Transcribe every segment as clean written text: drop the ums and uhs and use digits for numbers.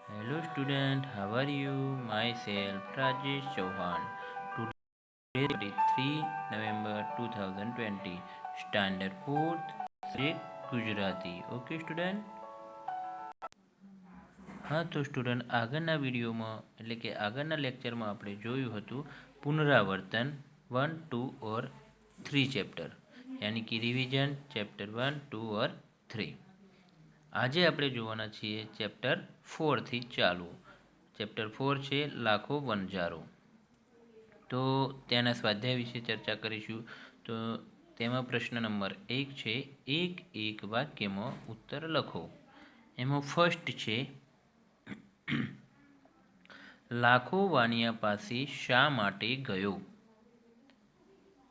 Hello student, how are you? Myself Rajesh Chauhan. Today is 3 November 2020. Standard 4th subject Gujarati. Okay student? હા તો student આગળના વિડીયોમાં એટલે કે આગળના લેક્ચરમાં આપણે જોયું હતું પુનરાવર્તન 1, 2 ઓર 3 ચેપ્ટર યાની કે રિવિઝન ચેપ્ટર 1, 2 ઓર 3. આજે આપણે જોવાના છીએ ચેપ્ટર 4થી ચાલુ. ચેપ્ટર 4 છે લાખો વનજારો. તો તેના સ્વાધ્યાય વિશે ચર્ચા કરીશું. તો તેમાં પ્રશ્ન નંબર 1 છે, એક વાક્યમાં ઉત્તર લખો. એમાં ફર્સ્ટ છે, લાખો વાણિયા પાસે શા માટે ગયો?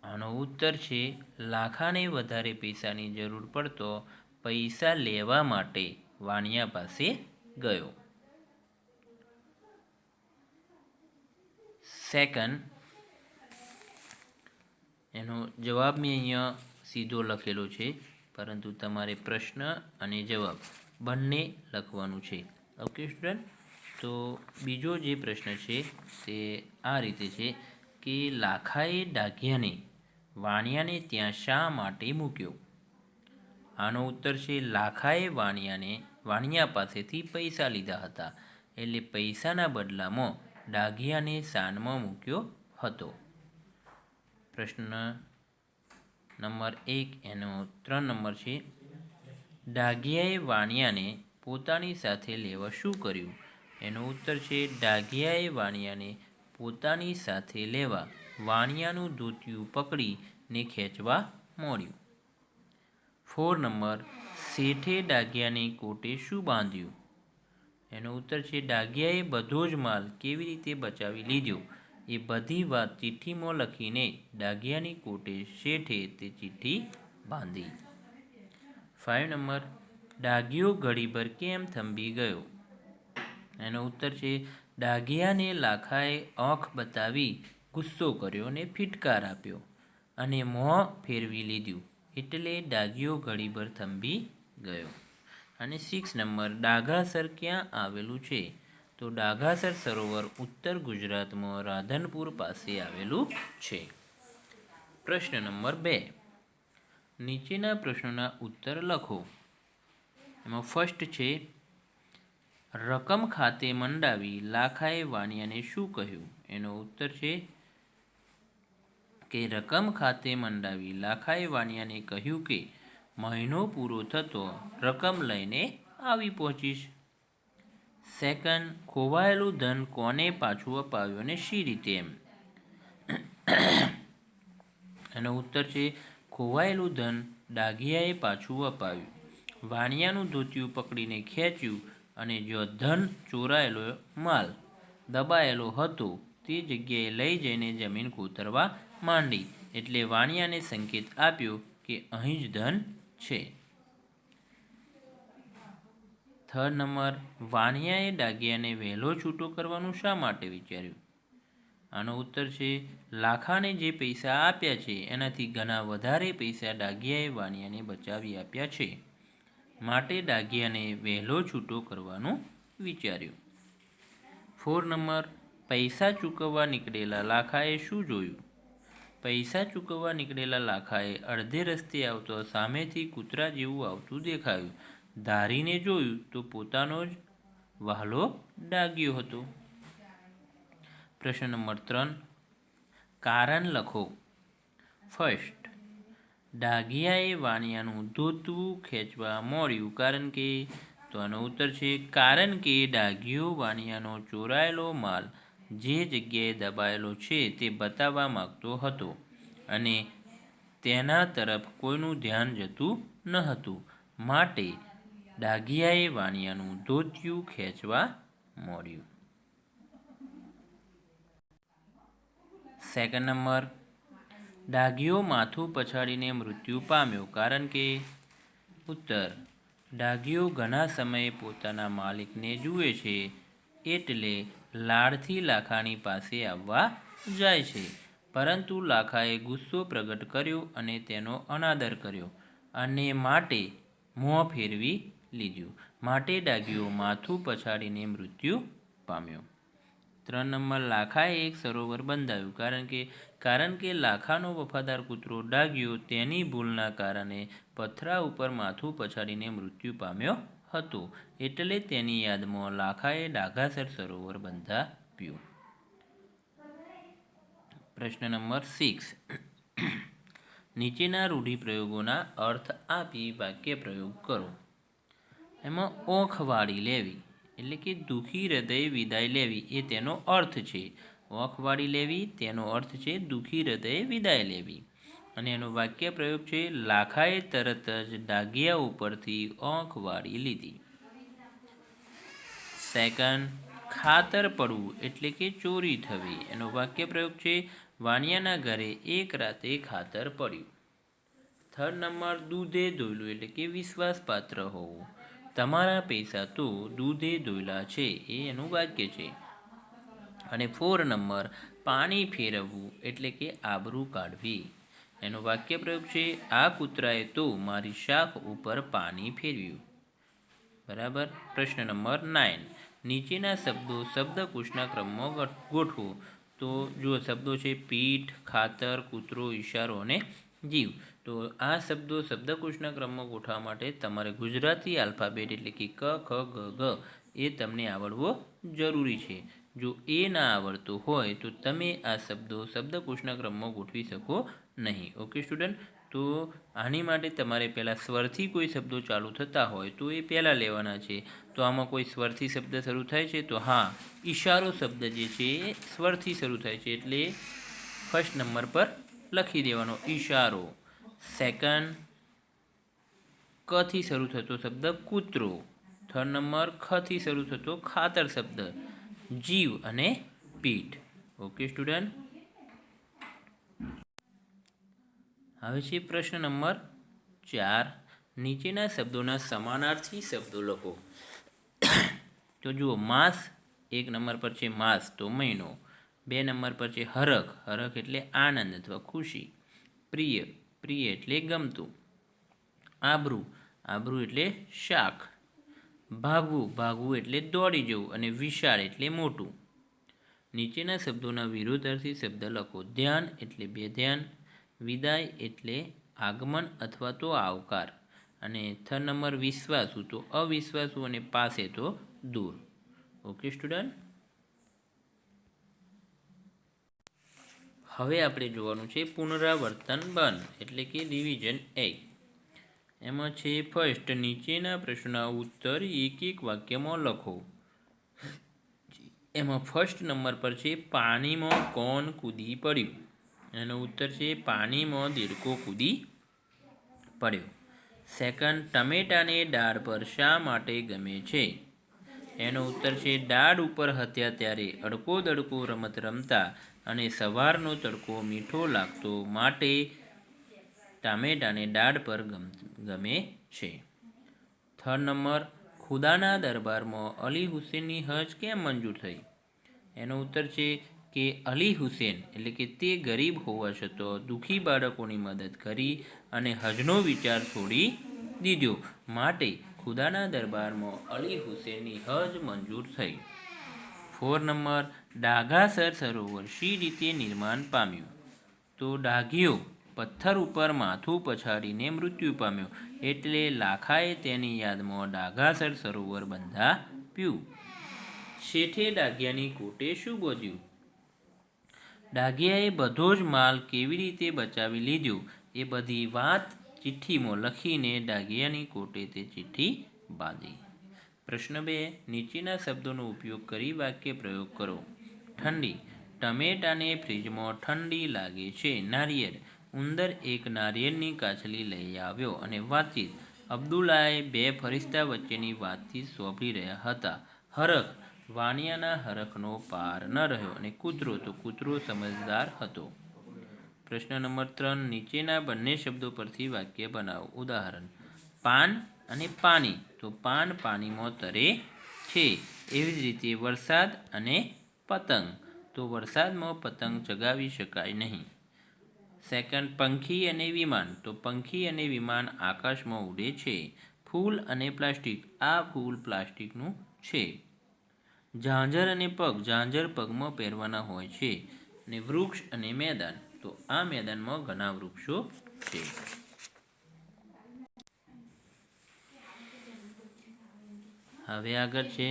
આનો ઉત્તર છે, લાખાને વધારે પૈસાની જરૂર પડતો પૈસા લેવા માટે વાણિયા પાસે ગયો. સેકન્ડ, એનો જવાબ મેં અહીંયા સીધો લખેલો છે, પરંતુ તમારે પ્રશ્ન અને જવાબ બંને લખવાનું છે. Okay student. તો બીજો જે પ્રશ્ન છે તે આ રીતે છે કે લાખાએ ડાઘિયાને વાણિયાને ત્યાં શા માટે મૂક્યો? આનો ઉત્તર છે, લાખાએ વાણિયા પાસેથી પૈસા લીધા હતા, એટલે પૈસાના બદલામાં ડાઘિયાને શાનમાં મૂક્યો હતો. પ્રશ્ન નંબર 1 એનો 3 નંબર છે, ડાઘિયાએ વાણિયાને પોતાની સાથે લેવા શું કર્યું? એનો ઉત્તર છે, ડાઘિયાએ વાણિયાને પોતાની સાથે લેવા વાણિયાનું ધોતિયું પકડીને ખેંચવા માંડ્યું. 4 નંબર, શેઠે ડાઘિયાને કોટે શું બાંધ્યું? એનો ઉત્તર છે, ડાઘિયાએ બધો જ માલ કેવી રીતે બચાવી લીધો એ બધી વાત ચિઠ્ઠીમાં લખીને ડાઘિયાની કોટે શેઠે તે ચિઠ્ઠી બાંધી. 5 નંબર, ડાઘિયો ઘડીભર કેમ થંભી ગયો? એનો ઉત્તર છે, ડાઘિયાને લાખાએ આંખ બતાવી ગુસ્સો કર્યો અને ફિટકાર આપ્યો અને મોં ફેરવી લીધું, એટલે ડાઘિયો ઘડીભર થંભી ગયો. અને 6 નંબર, ડાઘાસર ક્યાં આવેલું છે? તો ડાઘાસર સરોવર ઉત્તર ગુજરાતમાં રાધનપુર પાસે આવેલું છે. પ્રશ્ન નંબર 2, નીચેના પ્રશ્નોના ઉત્તર લખો. એમાં ફર્સ્ટ છે, રકમ ખાતે મંડાવી લાખાએ વાણિયાને શું કહ્યું? એનો ઉત્તર છે કે રકમ ખાતે મંડાવી લાખાએ વાણિયાને કહ્યું કે મહિનો પૂરો થતો રકમ લઈને આવી પહોંચીશ. સેકન્ડ, ખોવાયેલું ધન કોને પાછું અપાવ્યું અને શી રીતે? એનો ઉત્તર છે, ખોવાયેલું ધન ડાઘિયાએ પાછું અપાવ્યું. વાણિયાનું ધોતિયું પકડીને ખેંચ્યું અને જો ધન ચોરાયેલો માલ દબાયેલો હતો તે જગ્યાએ લઈ જઈને જમીન કોતરવા માંડી, એટલે વાણિયાને સંકેત આપ્યો કે અહીં જ ધન છે. 3 નંબર, વાણિયાએ ડાઘિયાને વહેલો છૂટો કરવાનું શા માટે વિચાર્યું? આનો ઉત્તર છે, લાખાને જે પૈસા આપ્યા છે એનાથી ઘણા વધારે પૈસા ડાઘિયાએ વાણિયાને બચાવી આપ્યા છે, માટે ડાઘિયાને વહેલો છૂટો કરવાનું વિચાર્યું. 4 નંબર, પૈસા ચૂકવવા નીકળેલા લાખાએ શું જોયું? પૈસા ચૂકવવા નીકળેલા લાખાએ અડધે રસ્તે આવતો સામેથી કૂતરા જેવું આવતું દેખાયું. ધારીને જોયું તો પોતાનો જ વહાલો ડાઘિયો હતો. પ્રશ્ન નંબર 3, કારણ લખો. ફર્સ્ટ, ડાઘિયાએ વાણિયાનું ધોતું ખેંચવા માંડ્યું કારણ કે? તો આનો ઉત્તર છે, કારણ કે ડાઘિયો વાણિયાનો ચોરાયેલો માલ જે જગ્યાએ દબાયેલો છે તે બતાવવા માંગતો હતો અને તેના તરફ કોઈનું ધ્યાન જતું ન હતું, માટે ડાઘિયાએ વાણિયાનું ધોતિયું ખેંચવા માંડ્યું. સેકન્ડ નંબર, ડાઘિયો માથું પછાડીને મૃત્યુ પામ્યો કારણ કે? ઉત્તર, ડાઘિયો ઘણા સમયે પોતાના માલિકને જુએ છે, એટલે લાડથી લાખાની પાસે આવવા જાય છે, પરંતુ લાખાએ ગુસ્સો પ્રગટ કર્યો અને તેનો અનાદર કર્યો અને માટે મોં ફેરવી લીધું, માટે ડાઘિયો માથું પછાડીને મૃત્યુ પામ્યો. 3 નંબર, લાખાએ એક સરોવર બંધાવ્યું. કારણ કે લાખાનો વફાદાર કૂતરો ડાઘિયો તેની ભૂલના કારણે પથરા ઉપર માથું પછાડીને મૃત્યુ પામ્યો હતો, એટલે તેની યાદમાં લાખાએ ડાઘાસર સરોવર બંધાવ્યું. પ્રશ્ન નંબર 6. નીચેના રૂઢિપ્રયોગોના અર્થ આપી વાક્ય પ્રયોગ કરો. એમાં ઓખવાળી લેવી એટલે કે દુઃખી હૃદય વિદાય લેવી એ તેનો અર્થ છે. ઓખવાળી લેવી તેનો અર્થ છે દુઃખી હૃદય વિદાય લેવી. અને એનો વાક્ય પ્રયોગ છે લાખાએ તરત જ ડાઘિયા ઉપરથી ઓખ વાળી લીધી. સેકન્ડ, ખાતર પડવું એટલે કે ચોરી થવી. એનો વાક્ય પ્રયોગ છે વાણિયાના ઘરે એક રાતે ખાતર પડ્યું. 3 નંબર, દૂધે ધોયલું એટલે કે વિશ્વાસપાત્ર હોવું. તમારા પૈસા તો દૂધે ધોયલા છે એ એનું વાક્ય છે. અને 4 નંબર, પાણી ફેરવવું એટલે કે આબરૂ કાઢવી. એનો વાક્ય પ્રયોગ છે આ કૂતરાએ તો મારી શાખ ઉપર પાણી ફેરવ્યું. બરાબર. પ્રશ્ન નંબર 9. નીચેના શબ્દો શબ્દકોશના ક્રમમાં ગોઠવો. તો જો શબ્દો છે પીઠ, ખાતર, કૂતરો, ઇશારો અને જીવ. તો આ શબ્દો શબ્દકોશના ક્રમમાં ગોઠવવા માટે તમારે ગુજરાતી આલ્ફાબેટ એટલે કે ક, ખ, ગ, ઘ એ તમને આવડવો જરૂરી છે. જો એ ના આવડતો હોય તો તમે આ શબ્દો શબ્દકોશના ક્રમમાં ગોઠવી શકો નહીં. Okay student. તો આની માટે તમારે પહેલાં સ્વરથી કોઈ શબ્દો ચાલુ થતા હોય તો એ પહેલાં લેવાના છે. તો આમાં કોઈ સ્વરથી શબ્દ શરૂ થાય છે તો હા, ઈશારો શબ્દ જે છે એ સ્વરથી શરૂ થાય છે એટલે ફર્સ્ટ નંબર પર લખી દેવાનો ઈશારો. સેકન્ડ, કથી શરૂ થતો શબ્દ કૂતરો. 3 નંબર, ખથી શરૂ થતો ખાતર શબ્દ જીવ અને પીઠ. Okay student. હવે છે પ્રશ્ન નંબર 4. નીચેના શબ્દોના સમાનાર્થી શબ્દો લખો. તો જુઓ, માસ 1 નંબર પર છે માસ તો મહિનો. 2 નંબર પર છે હરખ. હરખ એટલે આનંદ અથવા ખુશી. પ્રિય. પ્રિય એટલે ગમતું. આબરૂ. આબરૂ એટલે શાખ. ભાગવું. ભાગવું એટલે દોડી જવું. અને વિશાળ એટલે મોટું. નીચેના શબ્દોના વિરોધાર્થી શબ્દ લખો. ધ્યાન એટલે બેધ્યાન. વિદાય એટલે આગમન અથવા તો આવકાર. અને 3 નંબર વિશ્વાસુ તો અવિશ્વાસુ અને પાસે તો દૂર. Okay student. હવે આપણે જોવાનું છે પુનરાવર્તન બંધ એટલે કે રિવિઝન 8. એમાં છે ફર્સ્ટ, નીચેના પ્રશ્નના ઉત્તર એક એક વાક્યમાં લખો. એમાં ફર્સ્ટ નંબર પર છે પાણીમાં કોણ કૂદી પડ્યું. એનો ઉત્તર છે પાણીમાં દેડકો કૂદી પડ્યો. સેકન્ડ, ટમેટાને ડાળ પર શા માટે ગમે છે. એનો ઉત્તર છે ડાળ ઉપર હતા ત્યારે અડકો દડકો રમત રમતા અને સવારનો તડકો મીઠો લાગતો માટે ટામેટાને ડાળ પર ગમે છે. 3 નંબર, ખુદાના દરબારમાં અલી હુસેનની હજ કેમ મંજૂર થઈ. એનો ઉત્તર છે કે અલી હુસેન એટલે કે તે ગરીબ હોવા છતાં દુઃખી બાળકોની મદદ કરી અને હજનો વિચાર છોડી દીધો માટે ખુદાના દરબારમાં અલી હુસેનની હજ મંજૂર થઈ. 4 નંબર, ડાઘાસર સરોવર શી રીતે નિર્માણ પામ્યું. તો ડાઘિયો પથ્થર ઉપર માથું પછાડીને મૃત્યુ પામ્યો એટલે લાખાએ તેની યાદમાં ડાઘાસર સરોવર બંધાવ્યું. શેઠે ડાઘિયાની કોટે શું બોધ્યું. ડાઘિયાએ બધો જ માલ કેવી રીતે બચાવી લીધો એ બધી વાત ચિઠ્ઠીમાં લખીને ડાઘિયાની કોટે તે ચિઠ્ઠી બાંધી. પ્રશ્ન 2. નીચેના શબ્દોનો ઉપયોગ કરી વાક્ય પ્રયોગ કરો. ઠંડી. ટમેટાને ફ્રીજમાં ઠંડી લાગે છે. નારિયેળ. ઉંદર એક નારિયેળની કાચલી લઈ આવ્યો અને વાતચીત. અબ્દુલ્લાએ 2 ફરિશ્તા વચ્ચેની વાતચીત સાંભળી રહ્યા હતા. હરખ. વાણિયાના હરખનો પાર ન રહ્યો. અને કૂતરો તો કૂતરો સમજદાર હતો. પ્રશ્ન નંબર 3. નીચેના બંને શબ્દો પરથી વાક્ય બનાવો. ઉદાહરણ. પાન અને પાણી. તો પાન પાણીમાં તરે છે. એવી જ રીતે વરસાદ અને પતંગ. તો વરસાદમાં પતંગ ચગાવી શકાય નહીં. સેકન્ડ, પંખી અને વિમાન. તો પંખી અને વિમાન આકાશમાં ઉડે છે. ફૂલ અને પ્લાસ્ટિક, આ ફૂલ પ્લાસ્ટિકનું છે. ઝાંઝર અને પગ, ઝાંઝર પગમાં પહેરવાના હોય છે. અને વૃક્ષ અને મેદાન, તો આ મેદાનમાં ઘણા વૃક્ષો છે. હવે આગળ છે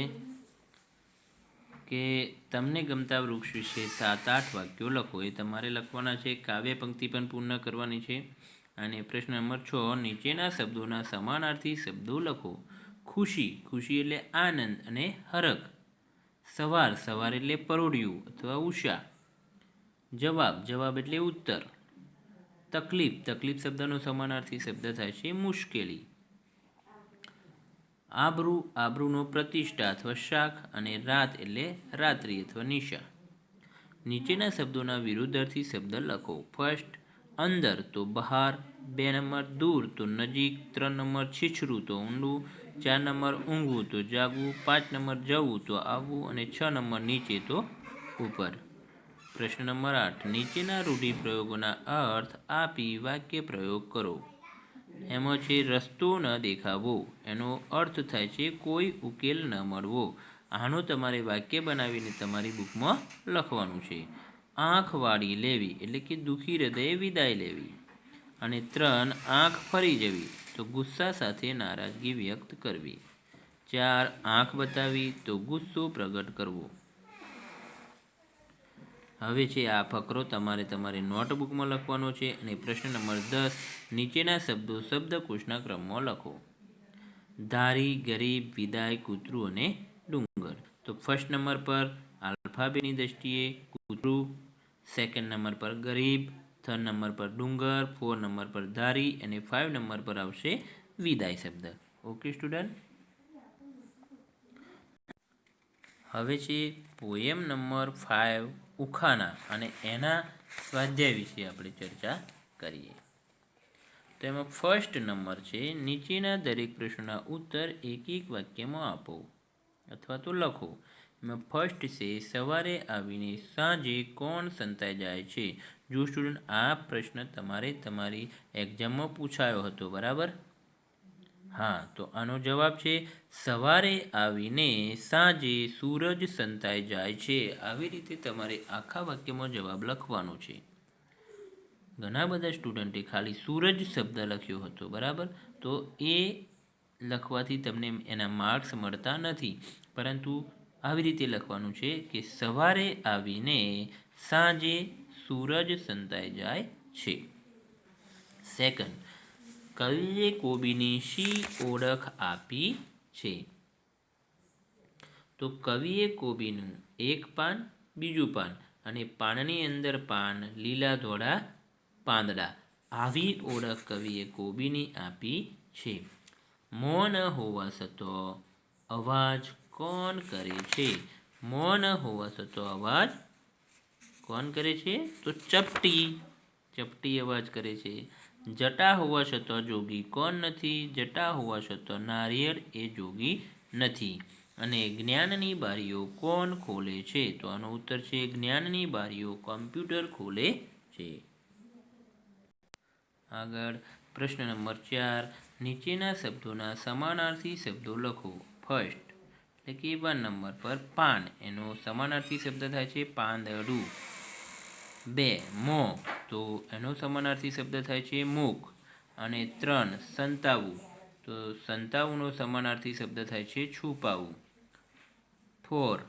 કે તમને ગમતા વૃક્ષ વિશે 7-8 વાક્યો લખો. એ તમારે લખવાના છે. કાવ્ય પંક્તિ પણ પૂર્ણ કરવાની છે. અને પ્રશ્ન નંબર 6, નીચેના શબ્દોના સમાનાર્થી શબ્દો લખો. ખુશી, ખુશી એટલે આનંદ અને હરખ. સવાર, સવાર એટલે પરોઢિયું અથવા ઉષા. જવાબ, જવાબ એટલે ઉત્તર. તકલીફ, તકલીફ શબ્દનો સમાનાર્થી શબ્દ થાય છે મુશ્કેલી. આબરૂ, આબરૂનો પ્રતિષ્ઠા અથવા શાખ. અને રાત એટલે રાત્રિ અથવા નિશા. નીચેના શબ્દોના વિરુદ્ધાર્થી શબ્દ લખો. ફર્સ્ટ, અંદર તો બહાર. 2 નંબર, દૂર તો નજીક. 3 નંબર, છીછરું તો ઊંડું. 4 નંબર, ઊંઘવું તો જાગવું. 5 નંબર, જવું તો આવવું. અને 6 નંબર, નીચે તો ઉપર. પ્રશ્ન નંબર 8, નીચેના રૂઢિપ્રયોગોના અર્થ આપી વાક્ય પ્રયોગ કરો. એમાં છે રસ્તો ન દેખાવો, એનો અર્થ થાય છે કોઈ ઉકેલ ન મળવો. આનો તમારે વાક્ય બનાવીને તમારી બુકમાં લખવાનું છે. આંખ વાળી લેવી એટલે કે દુઃખી હૃદયે વિદાય લેવી. અને 3, આંખ ફરી જવી, તો ગુસ્સા સાથે નારાજગી વ્યક્ત કરવી. 4, આંખ બતાવી, તો ગુસ્સો પ્રગટ કરવો. હવે છે આ ફકરો તમારે તમારી નોટબુકમાં લખવાનો છે. અને પ્રશ્ન નંબર 10, નીચેના શબ્દો શબ્દકોશના ક્રમમાં લખો. ધારી, ગરીબ, વિદાય, કૂતરું અને ડુંગર. તો ફર્સ્ટ નંબર પર આલ્ફાબેટની દ્રષ્ટિએ કૂતરું, સેકન્ડ નંબર પર ગરીબ, 3 નંબર પર ડુંગર, 4 નંબર પર ધારી અને 5 નંબર પર આવશે વિદાય શબ્દ. Okay student. હવે છે પોએમ નંબર 5, ઉખાના, અને એના સ્વાધ્યાય વિશે આપણે ચર્ચા કરીએ. તો એમાં ફર્સ્ટ નંબર છે, નીચેના દરેક પ્રશ્નોના ઉત્તર એક એક વાક્યમાં આપો અથવા તો લખો. એમાં ફર્સ્ટ છે, સવારે આવીને સાંજે કોણ સંતાઈ જાય છે? જો સ્ટુડન્ટ, આ પ્રશ્ન તમારે તમારી એક્ઝામમાં પૂછાયો હતો, બરાબર? હા, તો આનો જવાબ છે સવારે આવીને સાંજે સૂરજ સંતાઈ જાય છે. આવી રીતે તમારે આખા વાક્યમાં જવાબ લખવાનો છે. ઘણા બધા સ્ટુડન્ટે ખાલી સૂરજ શબ્દ લખ્યો હતો, બરાબર? તો એ લખવાથી તમને એના માર્ક્સ મળતા નથી, પરંતુ આવી રીતે લખવાનું છે કે સવારે આવીને સાંજે સૂરજ સંતાઈ જાય છે. સેકન્ડ, કવિએ કોબીની શી ઓળખ આપી છે? તો કવિએ કોબીનું એક પાન, બીજું પાન, અને પાનની અંદર પાન, લીલા ધોળા પાંદડા, આવી ઓળખ કવિએ કોબીની આપી છે. મૌન હોવા છતાં અવાજ કોણ કરે છે? મૌન હોવા છતાં અવાજ કોણ કરે છે? તો ચપટી, ચપટી અવાજ કરે છે. જટા હોવા છતાં જોગી કોણ નથી? જટા હોવા છતાં નારિયેળ એ જોગી નથી. અને જ્ઞાનની બારીઓ કોણ ખોલે છે? તો આનો ઉત્તર છે જ્ઞાનની બારીઓ કોમ્પ્યુટર ખોલે છે. આગળ પ્રશ્ન નંબર 4, નીચેના શબ્દોના સમાનાર્થી શબ્દો લખો. ફર્સ્ટ એટલે કે 1 નંબર પર પાન, એનો સમાનાર્થી શબ્દ થાય છે પાંદડું. 2, મોં, તો એનો સમાનાર્થી શબ્દ થાય છે મુખ. અને 3, સંતાવવું, તો સંતાવવુંનો સમાનાર્થી શબ્દ થાય છે છુપાવવું. 4,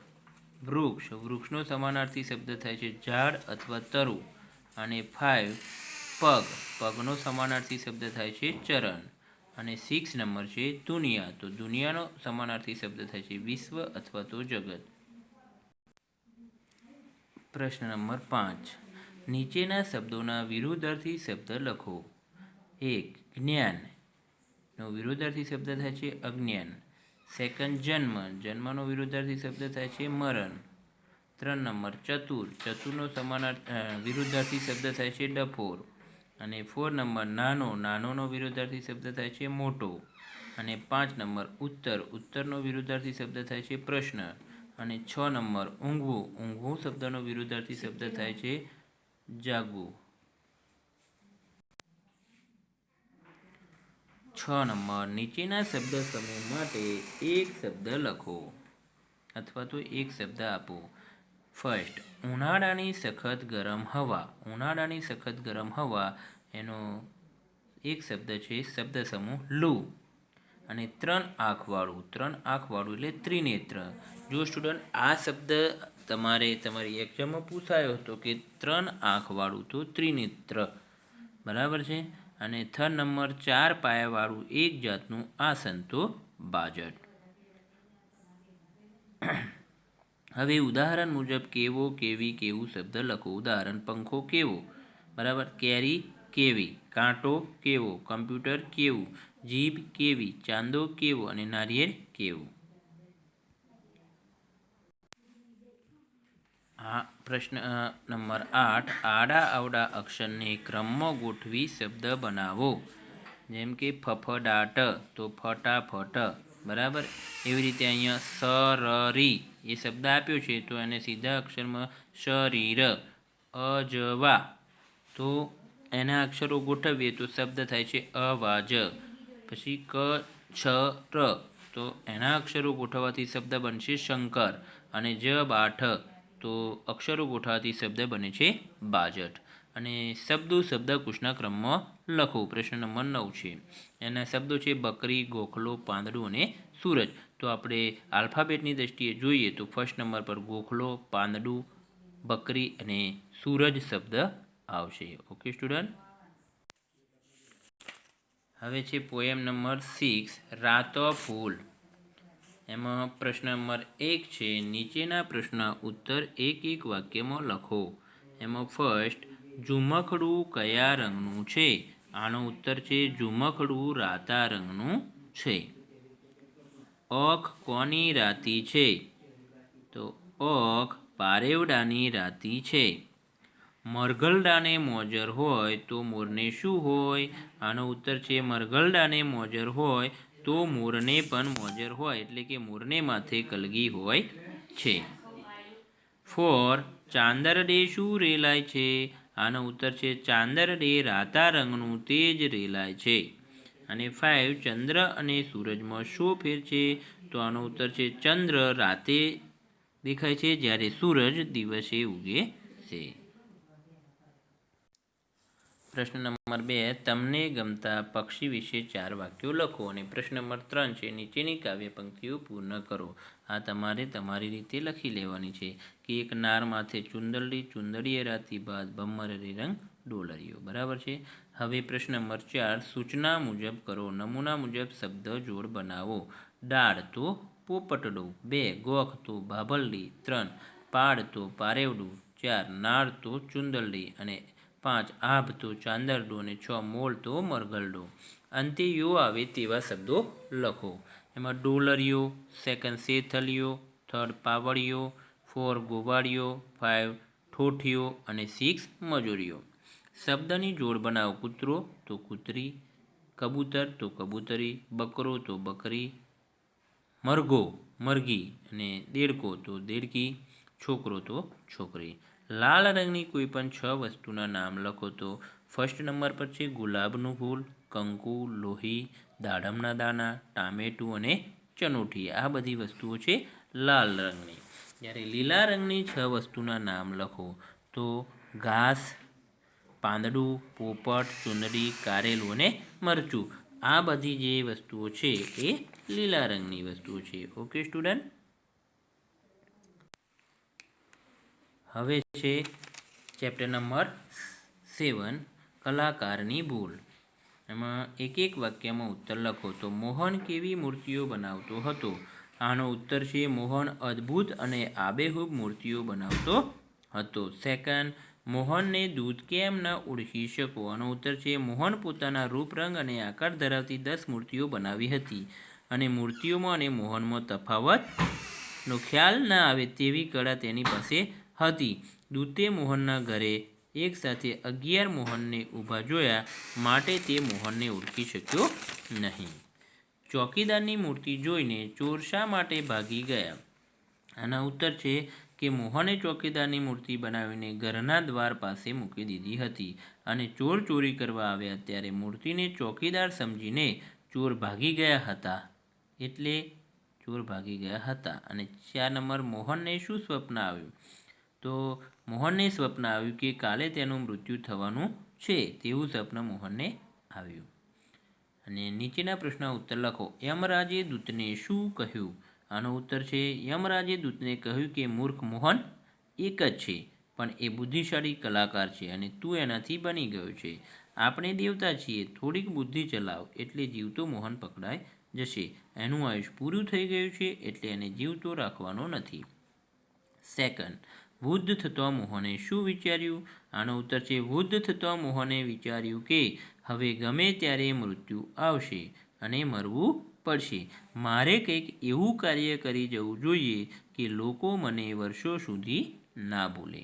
વૃક્ષ, વૃક્ષનો સમાનાર્થી શબ્દ થાય છે ઝાડ અથવા તરુ. અને 5, પગ, પગનો સમાનાર્થી શબ્દ થાય છે ચરણ. અને 6 નંબર છે દુનિયા, તો દુનિયાનો સમાનાર્થી શબ્દ થાય છે વિશ્વ અથવા તો જગત. પ્રશ્ન નંબર 5, નીચેના શબ્દોના વિરુદ્ધાર્થી શબ્દ લખો. 1, જ્ઞાન, નો વિરુદ્ધાર્થી શબ્દ થાય છે અજ્ઞાન. સેકન્ડ, જન્મ, જન્મનો વિરુદ્ધાર્થી શબ્દ થાય છે મરણ. 3 નંબર, ચતુર, ચતુરનો વિરુદ્ધાર્થી શબ્દ થાય છે ડફોર. અને 4 નંબર, નાનો, નાનોનો વિરુદ્ધાર્થી શબ્દ થાય છે મોટો. અને 5 નંબર, ઉત્તર, ઉત્તરનો વિરુદ્ધાર્થી શબ્દ થાય છે પ્રશ્ન. અને 6 નંબર, ઊંઘવું, ઊંઘવું શબ્દનો વિરુદ્ધાર્થી શબ્દ થાય છે જાગવું. 6 નંબર, નીચેના શબ્દ સમૂહ માટે એક શબ્દ લખો અથવા તો એક શબ્દ આપો. ફર્સ્ટ, ઉનાળાની સખત ગરમ હવા. ઉનાળાની સખત ગરમ હવા એનો એક શબ્દ છે શબ્દ સમૂહ લૂ. અને 3 આંખવાળું. 3 આંખવાળું એટલે ત્રિનેત્ર. જો સ્ટુડન્ટ આ શબ્દ તમારી એક્ઝામમાં પૂછાયો હતો કે 3 આંખવાળું તો ત્રિનેત્ર, બરાબર છે. અને 3 નંબર, 4 પાયાવાળું એક જાતનું આસન તો બાજટ. હવે ઉદાહરણ મુજબ કેવો, કેવી, કેવું શબ્દ લખો. ઉદાહરણ, પંખો કેવો, બરાબર. કેરી કેવી, કાંટો કેવો, કમ્પ્યુટર કેવું, જીભ કેવી, ચાંદો કેવો અને નારિયેળ કેવું. પ્રશ્ન નંબર 8, આડા અવડા અક્ષરને ક્રમમાં ગોઠવી શબ્દ બનાવો. જેમ કે ફફડાટ તો ફટાફટ, બરાબર. એવી રીતે અહીંયા સરરી એ શબ્દ આપ્યો છે તો એને સીધા અક્ષરમાં શરીર. અજવા તો એના અક્ષરો ગોઠવીએ તો શબ્દ થાય છે અવાજ. પછી કચ્છર તો એના અક્ષરો ગોઠવવાથી શબ્દ બનશે શંકર. અને જબાઠ તો અક્ષરો ગોઠવવાથી શબ્દ બને છે બાજટ. અને શબ્દો શબ્દકોશના ક્રમમાં લખો. પ્રશ્ન નંબર 9 છે. એના શબ્દો છે બકરી, ગોખલો, પાંદડું અને સૂરજ. તો આપણે આલ્ફાબેટની દ્રષ્ટિએ જોઈએ તો ફર્સ્ટ નંબર પર ગોખલો, પાંદડું, બકરી અને સૂરજ શબ્દ આવશે. Okay student. હવે છે પોએમ નંબર 6, રાતો ફૂલ. એમાં પ્રશ્ન નંબર 1 છે, નીચેના પ્રશ્નના ઉત્તર એક એક વાક્યમાં લખો. એમાં ફર્સ્ટ, ઝુમખડું કયા રંગનું છે? આનો ઉત્તર છે ઝુમખડું રાતા રંગનું છે. ઓખ કોની રાતી છે? તો ઓખ પારેવડાની રાતી છે. મરઘલડાને મોજર હોય તો મોરને શું હોય? આનો ઉત્તર છે મરઘલડાને મોજર હોય તો મોરને પણ મોજર હોય, એટલે કે મોરને માથે કલગી હોય છે. 4, ચાંદરડે શું રેલાય છે? આનો ઉત્તર છે ચાંદરડે રાતા રંગનું તેજ રેલાય છે. અને 5, ચંદ્ર અને સૂરજમાં શું ફેર છે? તો આનો ઉત્તર છે ચંદ્ર રાતે દેખાય છે જ્યારે સૂરજ દિવસે ઉગે છે. પ્રશ્ન નંબર 2, તમને ગમતા પક્ષી વિશે 4 વાક્યો લખો. અને પ્રશ્ન નંબર 3 છે, નીચેની કાવ્ય પંક્તિઓ પૂર્ણ કરો. આ તમારે તમારી રીતે લખી લેવાની છે કે એક નાર માથે ચુંદડી, ચુંદડીએ રાતી બાદ ભમ્મર રે રંગ ડોલરિયો, બરાબર છે. હવે પ્રશ્ન નંબર 4, સૂચના મુજબ કરો. નમૂના મુજબ શબ્દ જોડ બનાવો. ડાળ તો પોપટડો, 2 ગોખ તો બાભલડી, 3 પાડ તો પારેવડું, 4 નાળ તો ચુંદડી અને 5 આભ તો ચાંદરડો અને 6 મોલ તો મરઘલડો. અંતે યો આવે તેવા શબ્દો લખો. એમાં ડોલરિયો, સેકન્ડ શેથલિયો, થર્ડ પાવડિયો, 4 ગોવાળિયો, 5 ઠોઠિયો અને 6 મજૂરિયો. શબ્દની જોડ બનાવો. કૂતરો તો કૂતરી, કબૂતર તો કબૂતરી, બકરો તો બકરી, મરઘો મરઘી અને દેડકો તો દેડકી, છોકરો તો છોકરી. લાલ રંગની કોઈ પણ 6 વસ્તુના નામ લખો. તો ફર્સ્ટ નંબર પર છે ગુલાબનું ફૂલ, કંકુ, લોહી, દાડમના દાણા, ટામેટું અને ચનોઠી. આ બધી વસ્તુઓ છે લાલ રંગની. જ્યારે લીલા રંગની 6 વસ્તુના નામ લખો. તો ઘાસ, પાંદડું, પોપટ, ચુંદડી, કારેલું અને મરચું. આ બધી જે વસ્તુઓ છે એ લીલા રંગની વસ્તુઓ છે. Okay student. હવે છે ચેપ્ટર નંબર 7, કલાકારની ભૂલ. એમાં એક એક વાક્યમાં ઉત્તર લખો. તો મોહન કેવી મૂર્તિઓ બનાવતો હતો? આનો ઉત્તર છે મોહન અદ્ભુત અને આબેહૂબ મૂર્તિઓ બનાવતો હતો. સેકન્ડ, મોહનને દૂધ કેમ ન ઓળખી શકો? આનો ઉત્તર છે મોહન પોતાના રૂપ, રંગ અને આકાર ધરાવતી 10 મૂર્તિઓ બનાવી હતી અને મૂર્તિઓમાં અને મોહનમાં તફાવતનો ખ્યાલ ના આવે તેવી કળા તેની પાસે હતી. દૂતે મોહનના ઘરે એક સાથે 11 મોહનને ઊભા જોયા, માટે તે મોહનને ઓળખી શક્યો નહીં. ચોકીદારની મૂર્તિ જોઈને ચોર શા માટે ભાગી ગયા? આના ઉત્તર છે કે મોહને ચોકીદારની મૂર્તિ બનાવીને ઘરના દ્વાર પાસે મૂકી દીધી હતી અને ચોર ચોરી કરવા આવ્યા ત્યારે મૂર્તિને ચોકીદાર સમજીને ચોર ભાગી ગયા હતા એટલે ચોર ભાગી ગયા હતા. અને 4 નંબર, મોહનને શું સ્વપ્ન આવ્યું? તો મોહનને સ્વપ્ન આવ્યું કે કાલે તેનું મૃત્યુ થવાનું છે તેવું સ્વપ્ન મોહનને આવ્યું. અને નીચેના પ્રશ્નના ઉત્તર લખો. યમરાજે દૂતને શું કહ્યું? આનો ઉત્તર છે, યમરાજે દૂતને કહ્યું કે મૂર્ખ મોહન એક જ છે, પણ એ બુદ્ધિશાળી કલાકાર છે અને તું એનાથી બની ગયો છે. આપણે દેવતા છીએ, થોડીક બુદ્ધિ ચલાવ એટલે જીવતો મોહન પકડાઈ જશે. એનું આયુષ્ય પૂરું થઈ ગયું છે એટલે એને જીવતો રાખવાનો નથી. સેકન્ડ, વૃદ્ધ થતા મોહને શું વિચાર્યું? આનો ઉત્તર છે, વૃદ્ધ થતા મોહને વિચાર્યું કે હવે ગમે ત્યારે મૃત્યુ આવશે અને મરવું પડશે. મારે કંઈક એવું કાર્ય કરી જવું જોઈએ કે લોકો મને વર્ષો સુધી ના ભૂલે.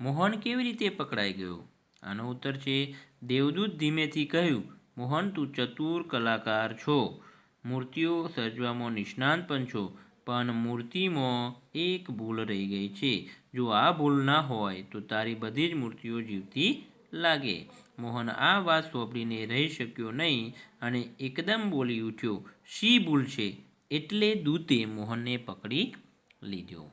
મોહન કેવી રીતે પકડાઈ ગયો? આનો ઉત્તર છે, દેવદૂત ધીમેથી કહ્યું, મોહન, તું ચતુર કલાકાર છો, મૂર્તિઓ સર્જવામાં નિષ્ણાત પણ છો, પણ મૂર્તિમાં એક ભૂલ રહી ગઈ છે. જો આ ભૂલ ના હોય તો તારી બધી જ મૂર્તિઓ જીવતી લાગે. મોહન આ વાત સાંભળીને રહી શક્યો નહીં અને એકદમ બોલી ઉઠ્યો, શી ભૂલ છે? એટલે દૂતે મોહનને પકડી લીધો.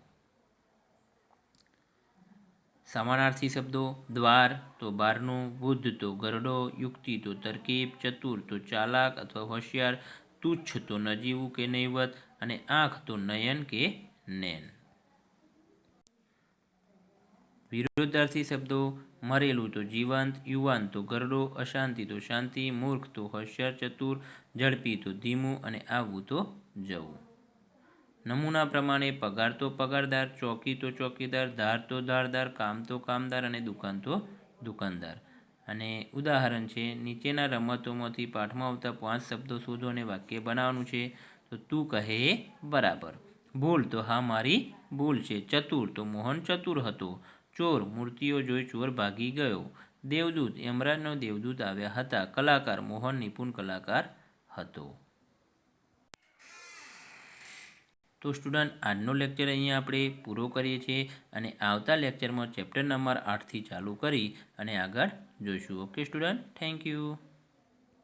સમાનાર્થી શબ્દો. દ્વાર તો બહારનું, બુદ્ધ તો ગરડો, યુક્તિ તો તરકીબ, ચતુર તો ચાલાક અથવા હોશિયાર, તુચ્છ તો નજીવું કે નહીવત, અને આંખ તો નયન કે નૈન. વિરોધાર્થી શબ્દો. મરેલું તો જીવંત, યુવાન તો ગરડો, અશાંતિ તો શાંતિ, મૂર્ખ તો હોશિયાર ચતુર, ઝડપી તો ધીમું અને આવવું તો જવું. નમૂના પ્રમાણે પગાર તો પગારદાર, ચોકી તો ચોકીદાર, ધાર તો ધારદાર, કામ તો કામદાર અને દુકાન તો દુકાનદાર. અને ઉદાહરણ છે, નીચેના રમતોમાંથી પાઠમાં આવતા 5 શબ્દો શોધો અને વાક્ય બનાવવાનું છે. તો તું કહે એ બરાબર. ભૂલ તો હા મારી ભૂલ છે. ચતુર તો મોહન ચતુર હતો. ચોર, મૂર્તિઓ જોઈ ચોર ભાગી ગયો. દેવદૂત, યમરાજનો દેવદૂત આવ્યા હતા. કલાકાર, મોહન નિપુણ કલાકાર હતો. તો સ્ટુડન્ટ, આજનો લેક્ચર અહીંયા આપણે પૂરો કરીએ છીએ અને આવતા લેક્ચરમાં ચેપ્ટર નંબર 8થી ચાલુ કરી અને આગળ જોઈશું. Okay student, thank you.